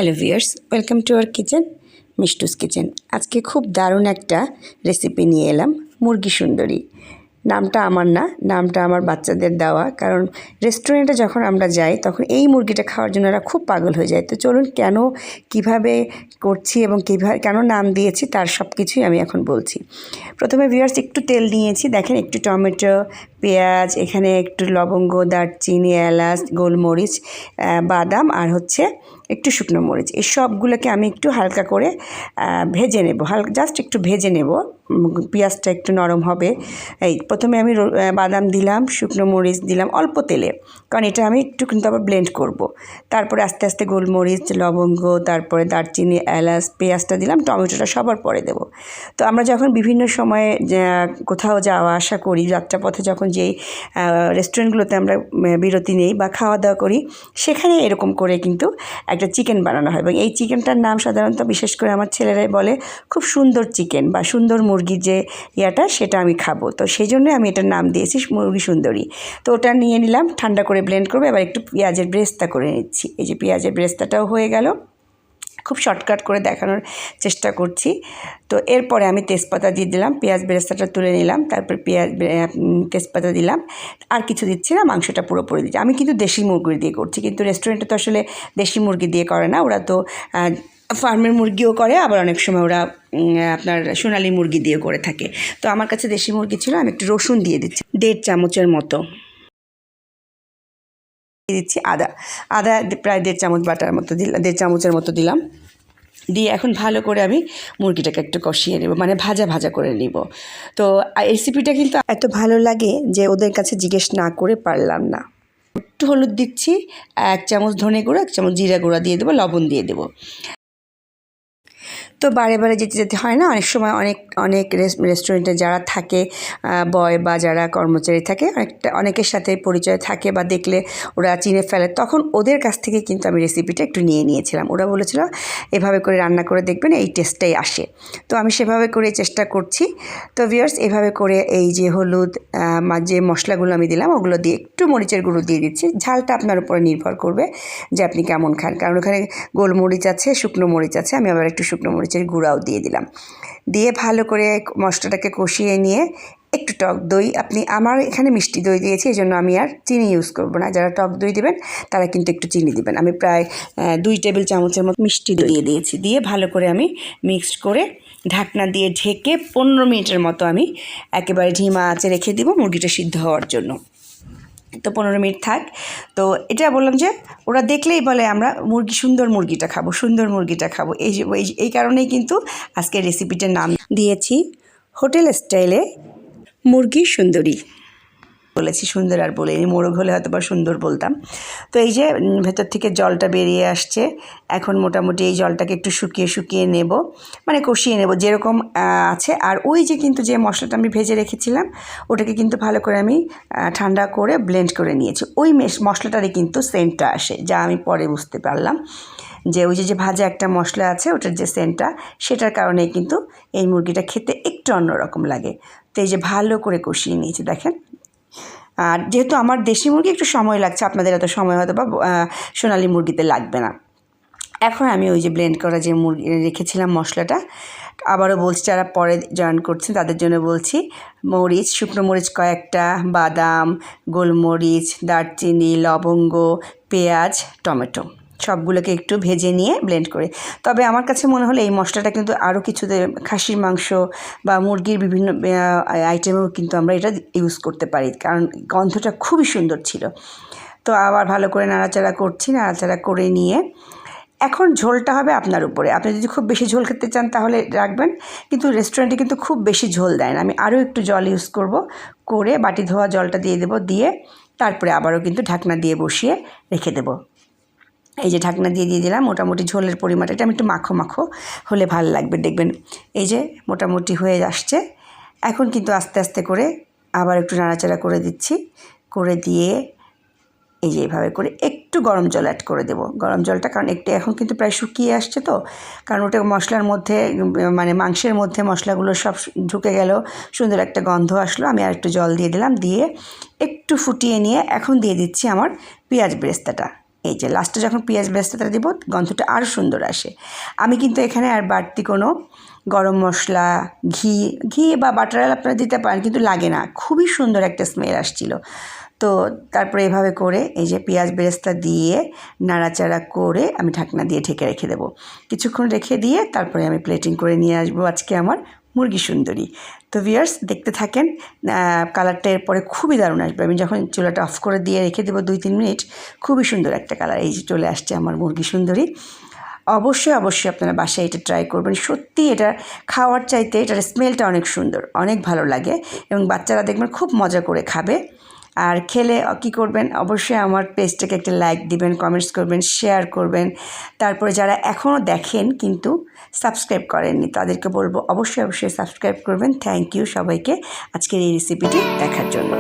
Hello viewers, welcome to our kitchen, Mishtu's kitchen. আজকে খুব দারুণ একটা রেসিপি নিয়ে এলাম, মুরগি সুন্দরী। নামটা আমার না, নামটা আমার বাচ্চাদের দেওয়া। কারণ রেস্টুরেন্টে যখন আমরা যাই তখন এই মুরগিটা খাওয়ার জন্য এরা খুব পাগল হয়ে যায়। তো চলুন কিভাবে করছি এবং কেন নাম দিয়েছি তার সব কিছুই আমি এখন বলছি। প্রথমে ভিউয়ার্স একটু তেল নিয়েছি, দেখেন একটু টমেটো, পেঁয়াজ, এখানে একটু লবঙ্গ, দারচিনি, এলাচ, গোলমরিচ, বাদাম আর একটু শুকনো মরিচ। এই সবগুলোকে আমি একটু হালকা করে ভেজে নেব, জাস্ট একটু ভেজে নেব। পেঁয়াজটা একটু নরম হবে। এই প্রথমে আমি বাদাম দিলাম, শুকনো মরিচ দিলাম অল্প তেলে, কারণ এটা আমি একটু কিন্তু আবার ব্লেন্ড করব। তারপরে আস্তে আস্তে গোলমরিচ, লবঙ্গ, তারপরে দারচিনি, এলাচ, পেঁয়াজটা দিলাম, টমেটোটা সবার পরে দেব। তো আমরা যখন বিভিন্ন সময়ে কোথাও যাওয়া আসা করি, যাত্রাপথে যখন যেই রেস্টুরেন্টগুলোতে আমরা বিরতি নেই বা খাওয়া দাওয়া করি, সেখানে এরকম করে কিন্তু একটা চিকেন বানানো হয়। এবং এই চিকেনটার নাম সাধারণত বিশেষ করে আমার ছেলেরাই বলে খুব সুন্দর চিকেন বা সুন্দর মুরগির যে সেটা আমি খাবো। তো সেই জন্য আমি এটার নাম দিয়েছি মুরগি সুন্দরী। তো ওটা নিয়ে নিলাম, ঠান্ডা করে ব্লেন্ড করবো। এবার একটু পেঁয়াজের ব্রেস্তা করে নিচ্ছি। এই যে পেঁয়াজের ব্রেস্তাটাও হয়ে গেল, খুব শর্টকাট করে দেখানোর চেষ্টা করছি। তো এরপরে আমি তেজপাতা দিয়ে দিলাম, পেঁয়াজ বেরেস্তাটা তুলে নিলাম, তারপর তেজপাতা দিলাম, আর কিছু দিচ্ছি না, মাংসটা পুরোপুরি দিচ্ছি। আমি কিন্তু দেশি মুরগি দিয়ে করছি, কিন্তু রেস্টুরেন্টে তো আসলে দেশি মুরগি দিয়ে করে না, ওরা তো ফার্মের মুরগিও করে, আবার অনেক সময় ওরা আপনার সোনালি মুরগি দিয়ে করে থাকে। তো আমার কাছে দেশি মুরগি ছিল, আমি একটু রসুন দিয়ে দিচ্ছি 1.5 চামচের মতো দিচ্ছি। আদা প্রায় 1.5 চামচ বাটার মতো দিলাম, 1.5 চামচের মতো দিলাম। দিয়ে এখন ভালো করে আমি মুরগিটাকে একটু কষিয়ে নেব, মানে ভাজা ভাজা করে নিব। তো রেসিপিটা কিন্তু এত ভালো লাগে যে ওদের কাছে জিজ্ঞেস না করে পারলাম না। একটু হলুদ দিচ্ছি, 1 চামচ ধনে গুঁড়া, 1 চামচ জিরা গুঁড়া দিয়ে দেবো, লবণ দিয়ে দেবো। তো বারে বারে যেতে যেতে হয় না, অনেক সময় অনেক রেস্টুরেন্টে যারা থাকে বয় বা যারা কর্মচারী থাকে, অনেকের সাথে পরিচয় থাকে বা দেখলে ওরা চিনে ফেলে, তখন ওদের কাছ থেকে কিন্তু আমি রেসিপিটা একটু নিয়ে নিয়েছিলাম। ওরা বলেছিল এভাবে করে রান্না করে দেখবেন, এই টেস্টটাই আসে। তো আমি সেভাবে করে চেষ্টা করছি। তো ভিউয়ার্স, এভাবে করে এই যে হলুদ, যে মশলাগুলো আমি দিলাম ওগুলো দিয়ে একটু মরিচের গুঁড়ো দিয়ে দিচ্ছি। ঝালটা আপনার উপরে নির্ভর করবে যে আপনি কেমন খান, কারণ ওখানে গোলমরিচ আছে, শুকনো মরিচ আছে, আমি আবার একটু শুকনো মরিচের গুঁড়াও দিয়ে দিলাম। দিয়ে ভালো করে মশলাটাকে কষিয়ে নিয়ে একটু টক দই, আমার এখানে মিষ্টি দই দিয়েছি, এই জন্য আমি আর চিনি ইউজ করব না। যারা টক দই দেবেন তারা কিন্তু একটু চিনি দিবেন। আমি প্রায় 2 টেবিল চামচের মতো মিষ্টি দই দিয়ে দিয়েছি। দিয়ে ভালো করে আমি মিক্সড করে ঢাকনা দিয়ে ঢেকে 15 মিনিটের মতো আমি একেবারে ধিমা আঁচে রেখে দিব মুরগিটা সিদ্ধ হওয়ার জন্য। তো 15 মিনিট থাক। তো এটা বললাম যে ওরা দেখলেই বলে আমরা সুন্দর মুরগিটা খাবো, সুন্দর মুরগিটা খাবো। এই কারণেই কিন্তু আজকের রেসিপিটার নাম দিয়েছি হোটেল স্টাইলে মুরগি সুন্দরী। বলেছি সুন্দর আর বলিনি, মোরগ হলে হয়তো বা সুন্দর বলতাম। তো এই যে ভেতর থেকে জলটা বেরিয়ে আসছে, এখন মোটামুটি এই জলটাকে একটু শুকিয়ে নেব, মানে কষিয়ে নেব যেরকম আছে। আর ওই যে কিন্তু যে মশলাটা আমি ভেজে রেখেছিলাম ওটাকে কিন্তু ভালো করে আমি ঠান্ডা করে ব্লেন্ড করে নিয়েছি। ওই মশলাটারই কিন্তু সেন্টটা আসে, যা আমি পরে বুঝতে পারলাম যে ওই যে ভাজা একটা মশলা আছে ওটার যে সেন্টটা, সেটার কারণেই কিন্তু এই মুরগিটা খেতে একটু অন্যরকম লাগে। তো এই যে ভালো করে কষিয়ে নিয়েছি দেখেন। আর যেহেতু আমার দেশি মুরগি একটু সময় লাগছে, আপনাদের এত সময় হয়তো বা সোনালি মুরগিতে লাগবে না। এখন আমি ওই যে ব্লেন্ড করা যে মুরগি রেখেছিলাম মশলাটা, আবারও বলছি যারা পরে জয়েন করছেন তাদের জন্য বলছি, মরিচ, শুকনো মরিচ কয়েকটা, বাদাম, গোলমরিচ, দারচিনি, লবঙ্গ, পেঁয়াজ, টমেটো সবগুলোকে একটু ভেজে নিয়ে ব্লেন্ড করে। তবে আমার কাছে মনে হলো এই মশলাটা কিন্তু আরও কিছুতে খাসির মাংস বা মুরগির বিভিন্ন আইটেমেও কিন্তু আমরা এটা ইউজ করতে পারি, কারণ গন্ধটা খুবই সুন্দর ছিল। তো আবার ভালো করে নাড়াচাড়া করছি, নাড়াচাড়া করে নিয়ে এখন ঝোলটা হবে আপনার উপরে। আপনি যদি খুব বেশি ঝোল খেতে চান তাহলে রাখবেন, কিন্তু রেস্টুরেন্টে কিন্তু খুব বেশি ঝোল দেয় না। আমি আরও একটু জল ইউজ করে বাটি ধোয়া জলটা দিয়ে দেবো, দিয়ে তারপরে আবারও কিন্তু ঢাকনা দিয়ে বসিয়ে রেখে দেবো। এই যে ঢাকনা দিয়ে দিলাম, মোটামুটি ঝোলের পরিমাণটা এটা আমি একটু মাখো হলে ভালো লাগবে দেখবেন। এই যে মোটামুটি হয়ে আসছে, এখন কিন্তু আস্তে আস্তে করে আবার একটু নাড়াচাড়া করে দিচ্ছি, করে দিয়ে এই যে এইভাবে করে একটু গরম জল অ্যাড করে দেবো। গরম জলটা কারণ এখন কিন্তু প্রায় শুকিয়ে আসছে, তো কারণ ওটা মশলার মধ্যে মানে মাংসের মধ্যে মশলাগুলো সব ঢুকে গেল, সুন্দর একটা গন্ধ আসলো। আমি আর একটু জল দিয়ে দিলাম, দিয়ে একটু ফুটিয়ে নিয়ে এখন দিয়ে দিচ্ছি আমার পেঁয়াজ বেরেস্তাটা। এই যে লাস্টে যখন পেঁয়াজ বেরেস্তাটা দিব গন্ধটা আরও সুন্দর আসে। আমি কিন্তু এখানে আর বাড়তি কোনো গরম মশলা, ঘি বা বাটার আপনারা দিতে পারেন, কিন্তু লাগে না, খুবই সুন্দর একটা স্মেল আসছিল। তো তারপরে এভাবে করে এই যে পেঁয়াজ বেরেস্তা দিয়ে নাড়াচাড়া করে আমি ঢাকনা দিয়ে ঢেকে রেখে দেবো। কিছুক্ষণ রেখে দিয়ে তারপরে আমি প্লেটিং করে নিয়ে আসবো আজকে আমার মুরগি সুন্দরী। তো ভিউয়ার্স দেখতে থাকেন, কালারটা এরপরে খুবই দারুণ আসবে। আমি যখন চুলাটা অফ করে দিয়ে রেখে দেবো 2-3 মিনিট, খুবই সুন্দর একটা কালার এই যে চলে আসছে আমার মুরগি সুন্দরী। অবশ্যই আপনারা বাসায় এটা ট্রাই করবেন। সত্যি এটা খাওয়ার চাইতে এটার স্মেলটা অনেক সুন্দর, অনেক ভালো লাগে এবং বাচ্চারা দেখবেন খুব মজা করে খাবে। আর খেলে কী করবেন, অবশ্যই আমার পেজটাকে একটা লাইক দিবেন, কমেন্টস করবেন, শেয়ার করবেন। তারপরে যারা এখনও দেখেন কিন্তু সাবস্ক্রাইব করেননি তাদেরকে বলবো অবশ্যই সাবস্ক্রাইব করবেন। থ্যাংক ইউ সবাইকে আজকের এই রেসিপিটি দেখার জন্য।